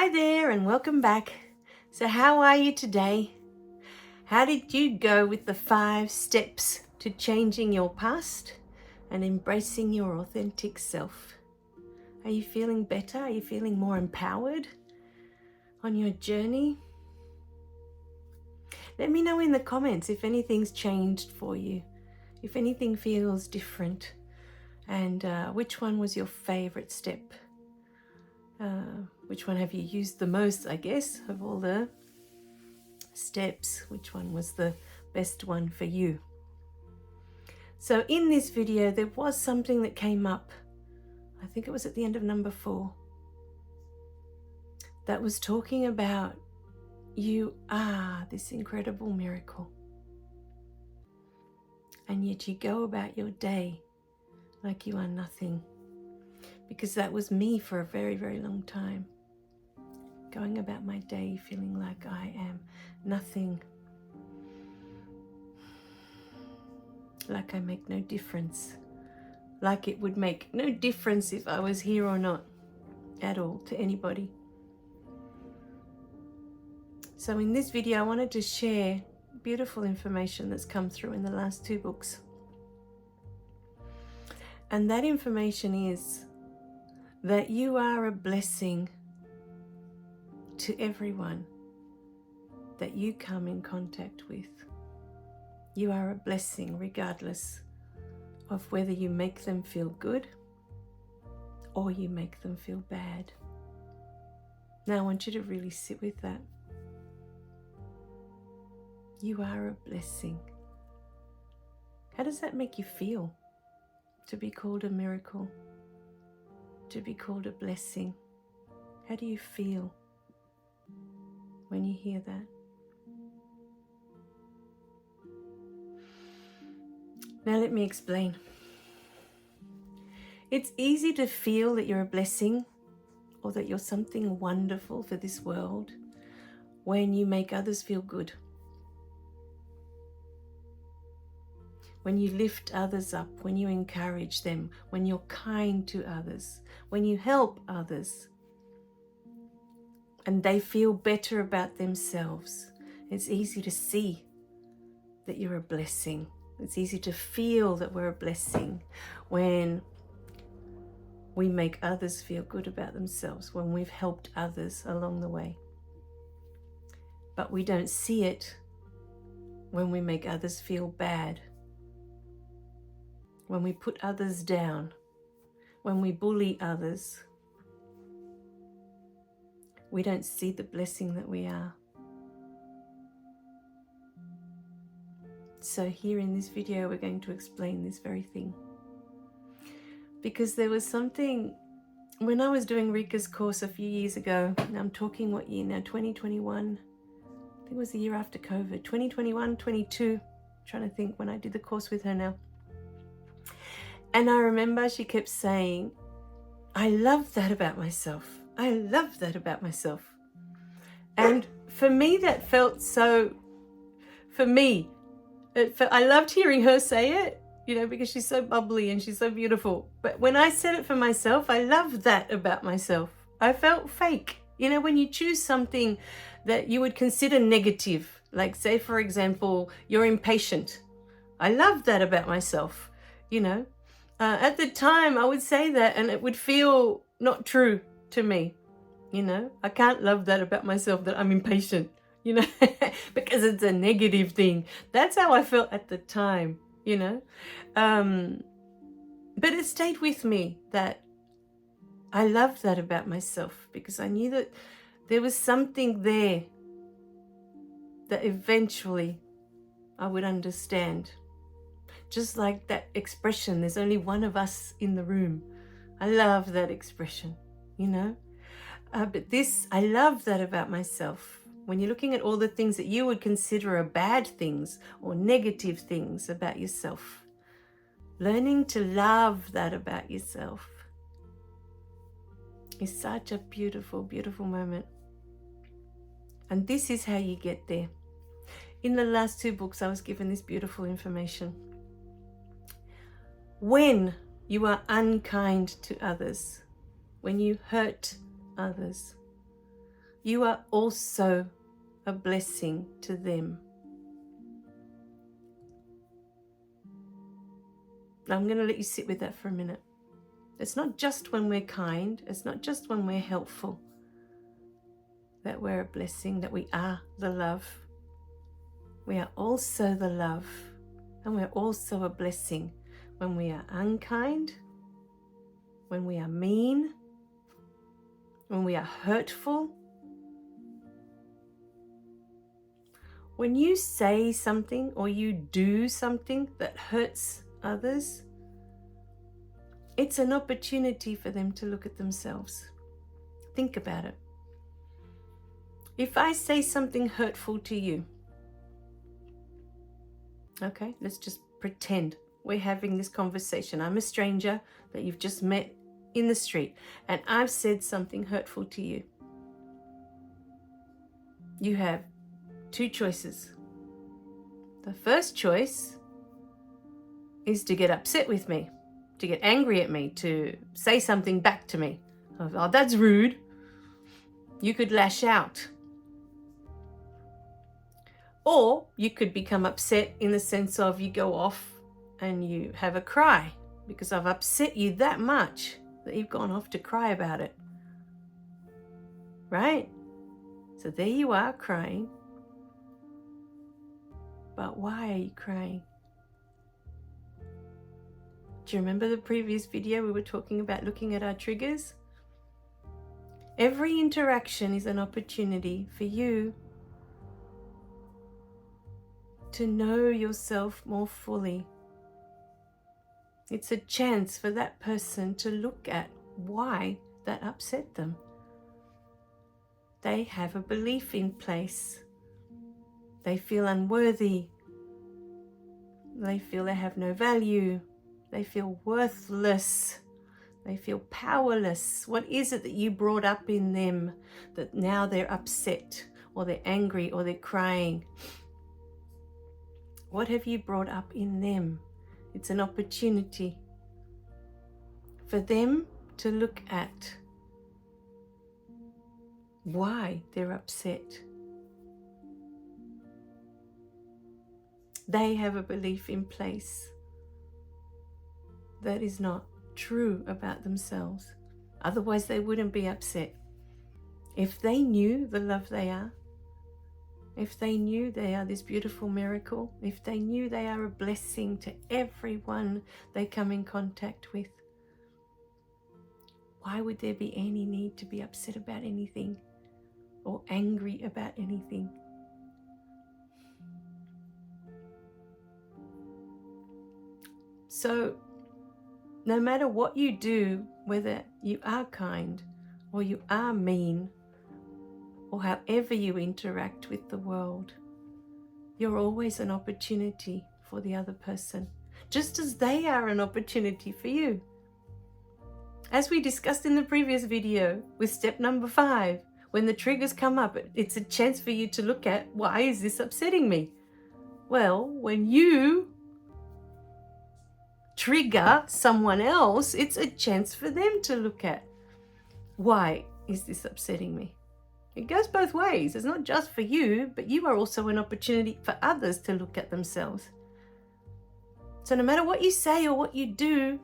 Hi there and welcome back. So how are you today? How did you go with the 5 steps to changing your past and embracing your authentic self? Are you feeling better? Are you feeling more empowered on your journey? Let me know in the comments if anything's changed for you, if anything feels different, and which one was your favorite step? Which one have you used the most, I guess, of all the steps? Which one was the best one for you? So in this video, there was something that came up. I think it was at the end of number 4. That was talking about you are this incredible miracle. And yet you go about your day like you are nothing. Because that was me for a very, very long time. Going about my day feeling like I am nothing. Like I make no difference. Like it would make no difference if I was here or not at all to anybody. So in this video, I wanted to share beautiful information that's come through in the last 2 books. And that information is that you are a blessing to everyone that you come in contact with. You are a blessing regardless of whether you make them feel good or you make them feel bad. Now I want you to really sit with that. You are a blessing. How does that make you feel? To be called a miracle? To be called a blessing? How do you feel when you hear that? Now let me explain. It's easy to feel that you're a blessing or that you're something wonderful for this world when you make others feel good. When you lift others up, when you encourage them, when you're kind to others, when you help others, and they feel better about themselves. It's easy to see that you're a blessing. It's easy to feel that we're a blessing when we make others feel good about themselves, when we've helped others along the way. But we don't see it when we make others feel bad, when we put others down, when we bully others. We don't see the blessing that we are. So here in this video, we're going to explain this very thing. Because there was something, when I was doing Rika's course a few years ago, and I'm talking what year now, 2021, I think it was the year after COVID, 2021, 22, trying to think when I did the course with her now. And I remember she kept saying, I love that about myself. I love that about myself. And for me, that felt so, I loved hearing her say it, because she's so bubbly and she's so beautiful. But when I said it for myself, I loved that about myself. I felt fake. When you choose something that you would consider negative, like say, for example, you're impatient. I love that about myself, At the time, I would say that and it would feel not true to me. I can't love that about myself, that I'm impatient, because it's a negative thing. That's how I felt at the time, But it stayed with me that I loved that about myself because I knew that there was something there that eventually I would understand. Just like that expression, there's only one of us in the room. I love that expression, But this, I love that about myself. When you're looking at all the things that you would consider are bad things or negative things about yourself, learning to love that about yourself is such a beautiful, beautiful moment. And this is how you get there. In the last 2 books, I was given this beautiful information. When you are unkind to others, when you hurt others, you are also a blessing to them. I'm going to let you sit with that for a minute. It's not just when we're kind, it's not just when we're helpful that we're a blessing, that we are the love. We are also the love, and we're also a blessing when we are unkind, when we are mean, when we are hurtful. When you say something or you do something that hurts others, it's an opportunity for them to look at themselves. Think about it. If I say something hurtful to you, okay, let's just pretend we're having this conversation. I'm a stranger that you've just met in the street, and I've said something hurtful to you. You have two choices. The first choice is to get upset with me, to get angry at me, to say something back to me. Oh, that's rude. You could lash out. Or you could become upset in the sense of you go off and you have a cry because I've upset you that much that you've gone off to cry about it. Right? So there you are crying. But why are you crying? Do you remember the previous video we were talking about looking at our triggers? Every interaction is an opportunity for you to know yourself more fully. It's a chance for that person to look at why that upset them. They have a belief in place. They feel unworthy. They feel they have no value. They feel worthless. They feel powerless. What is it that you brought up in them that now they're upset or they're angry or they're crying? What have you brought up in them? It's an opportunity for them to look at why they're upset. They have a belief in place that is not true about themselves. Otherwise, they wouldn't be upset. If they knew the love they are, if they knew they are this beautiful miracle, if they knew they are a blessing to everyone they come in contact with, why would there be any need to be upset about anything or angry about anything? So, no matter what you do, whether you are kind or you are mean, or however you interact with the world, you're always an opportunity for the other person, just as they are an opportunity for you. As we discussed in the previous video with step number 5, when the triggers come up, it's a chance for you to look at, why is this upsetting me? Well, when you trigger someone else, it's a chance for them to look at, why is this upsetting me? It goes both ways. It's not just for you, but you are also an opportunity for others to look at themselves. So no matter what you say or what you do,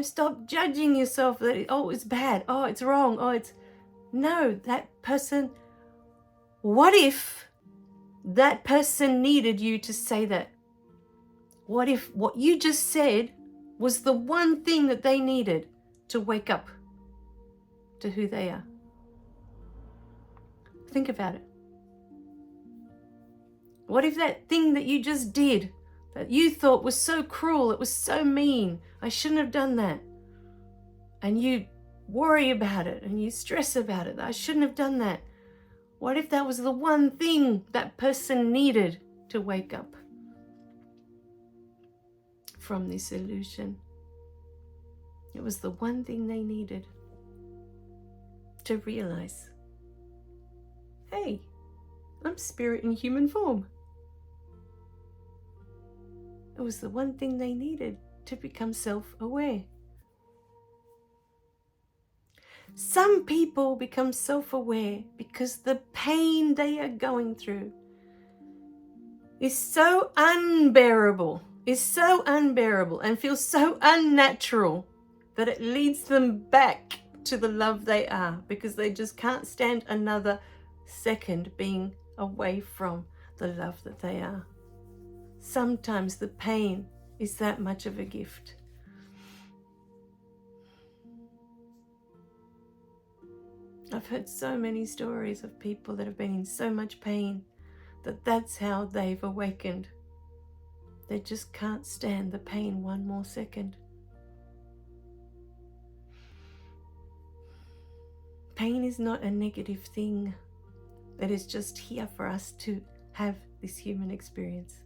stop judging yourself that, oh, it's bad, oh, it's wrong, oh, it's... No, that person... What if that person needed you to say that? What if what you just said was the one thing that they needed to wake up to who they are? Think about it. What if that thing that you just did, that you thought was so cruel, it was so mean, I shouldn't have done that, and you worry about it and you stress about it, that I shouldn't have done that. What if that was the one thing that person needed to wake up from this illusion? It was the one thing they needed to realize, hey, I'm spirit in human form. It was the one thing they needed to become self-aware. Some people become self-aware because the pain they are going through is so unbearable, and feels so unnatural that it leads them back to the love they are, because they just can't stand another second being away from the love that they are. Sometimes the pain is that much of a gift. I've heard so many stories of people that have been in so much pain that that's how they've awakened. They just can't stand the pain one more second. Pain is not a negative thing. It is just here for us to have this human experience.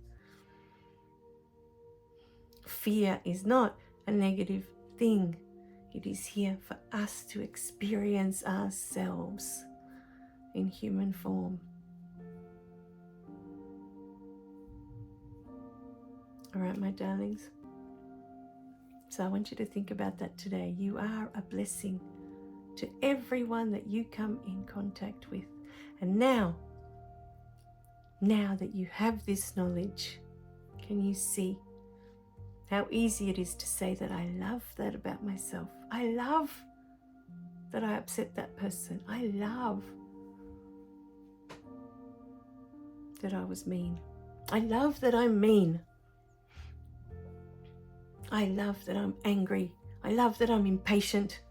Fear is not a negative thing. It is here for us to experience ourselves in human form. All right, my darlings. So I want you to think about that today. You are a blessing to everyone that you come in contact with. And now that you have this knowledge, can you see how easy it is to say that I love that about myself? I love that I upset that person. I love that I was mean. I love that I'm mean. I love that I'm angry. I love that I'm impatient.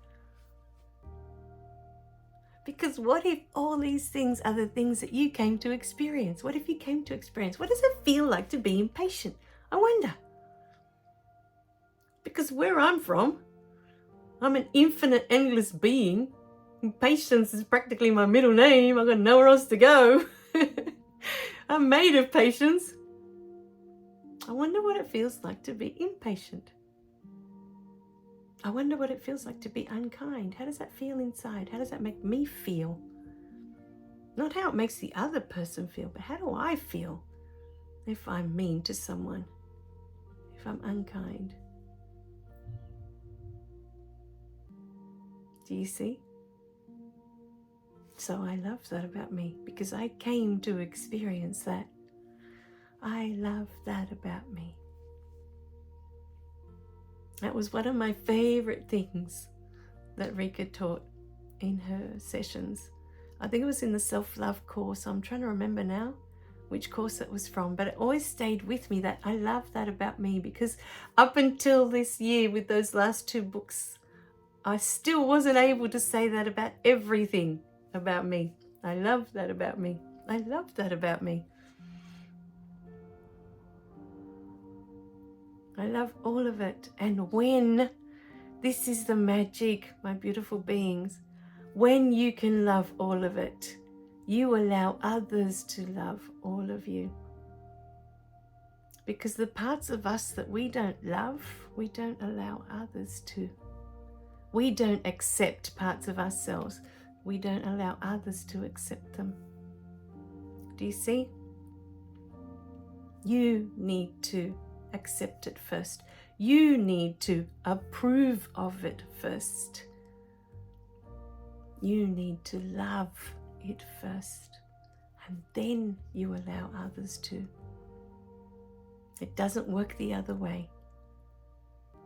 Because what if all these things are the things that you came to experience? What if you came to experience? What does it feel like to be impatient? I wonder. Because where I'm from, I'm an infinite, endless being. Patience is practically my middle name. I've got nowhere else to go. I'm made of patience. I wonder what it feels like to be impatient. I wonder what it feels like to be unkind. How does that feel inside? How does that make me feel? Not how it makes the other person feel, but how do I feel if I'm mean to someone, if I'm unkind? Do you see? So I love that about me because I came to experience that. I love that about me. That was one of my favorite things that Rika taught in her sessions. I think it was in the self-love course. I'm trying to remember now which course it was from, but it always stayed with me that I love that about me, because up until this year with those last 2 books, I still wasn't able to say that about everything about me. I love that about me. I love that about me. I love all of it. And when, this is the magic, my beautiful beings, when you can love all of it, you allow others to love all of you. Because the parts of us that we don't love, we don't allow others to. We don't accept parts of ourselves. We don't allow others to accept them. Do you see? You need to accept it first. You need to approve of it first. You need to love it first, and then you allow others to. It doesn't work the other way.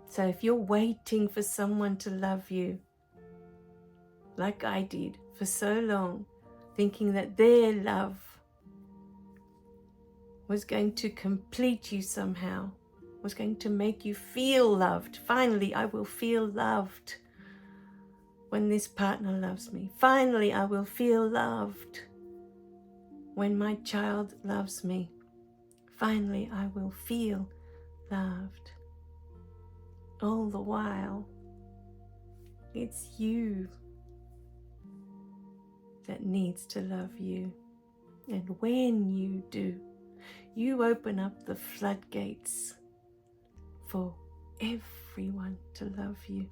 So if you're waiting for someone to love you, like I did for so long, thinking that their love was going to complete you somehow, was going to make you feel loved. Finally, I will feel loved when this partner loves me. Finally, I will feel loved when my child loves me. Finally, I will feel loved. All the while, it's you that needs to love you. And when you do, you open up the floodgates for everyone to love you.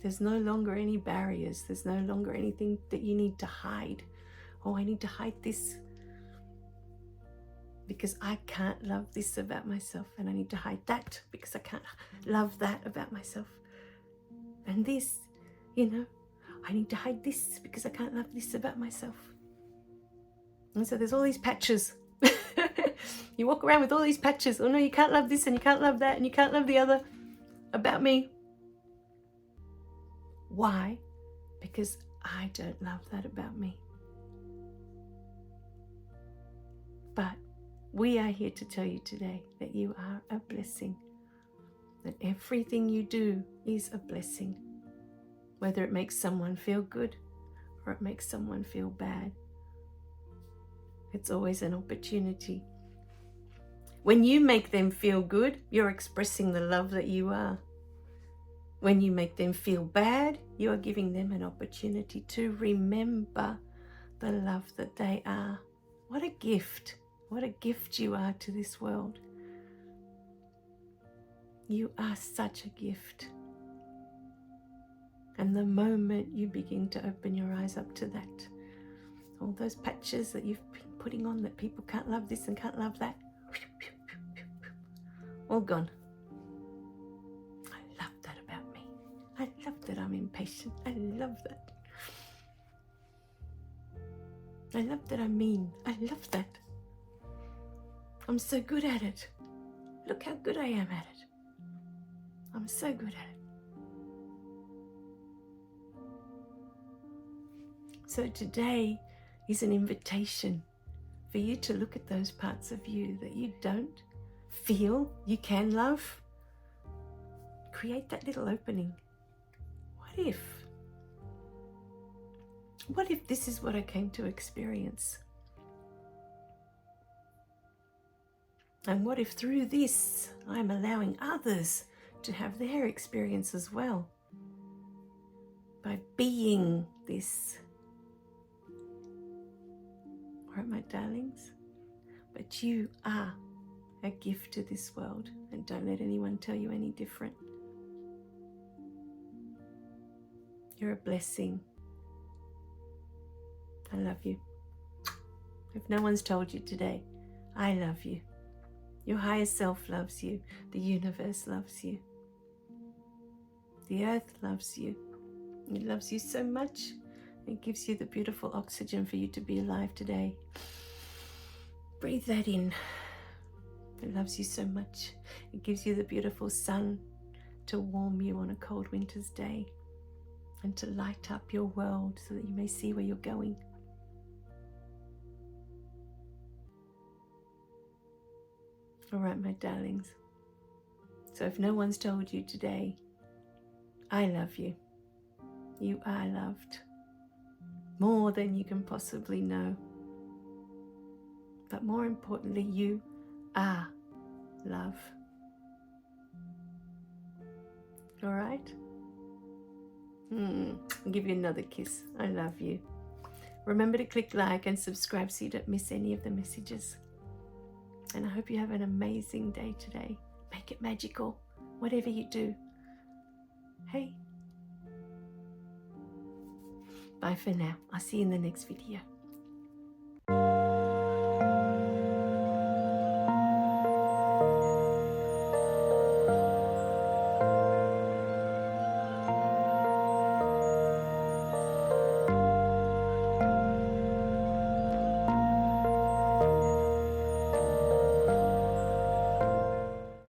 There's no longer any barriers. There's no longer anything that you need to hide. Oh, I need to hide this. because I can't love this about myself, and I need to hide that because I can't love that about myself. And this, I need to hide this because I can't love this about myself. And so there's all these patches. You walk around with all these patches. Oh no, you can't love this, and you can't love that, and you can't love the other about me. Why? Because I don't love that about me. But we are here to tell you today that you are a blessing. That everything you do is a blessing. Whether it makes someone feel good or it makes someone feel bad. It's always an opportunity. When you make them feel good, you're expressing the love that you are. When you make them feel bad, you are giving them an opportunity to remember the love that they are. What a gift. What a gift you are to this world. You are such a gift. And the moment you begin to open your eyes up to that, all those patches that you've been putting on that people can't love this and can't love that, all gone. I love that about me. I love that I'm impatient. I love that. I love that I'm mean. I love that. I'm so good at it. Look how good I am at it. I'm so good at it. So today is an invitation for you to look at those parts of you that you don't feel you can love. Create that little opening. What if this is what I came to experience? And what if through this I'm allowing others to have their experience as well? By being this. All right, my darlings? But you are a gift to this world, and don't let anyone tell you any different. You're a blessing. I love you. If no one's told you today, I love you. Your higher self loves you. The universe loves you. The earth loves you. It loves you so much. It gives you the beautiful oxygen for you to be alive today. Breathe that in. It loves you so much. It gives you the beautiful sun to warm you on a cold winter's day and to light up your world so that you may see where you're going. All right, my darlings. So if no one's told you today, I love you. You are loved. More than you can possibly know. But more importantly, you are love. All right? I'll give you another kiss. I love you. Remember to click like and subscribe so you don't miss any of the messages. And I hope you have an amazing day today. Make it magical, whatever you do. Hey. Bye for now. I'll see you in the next video.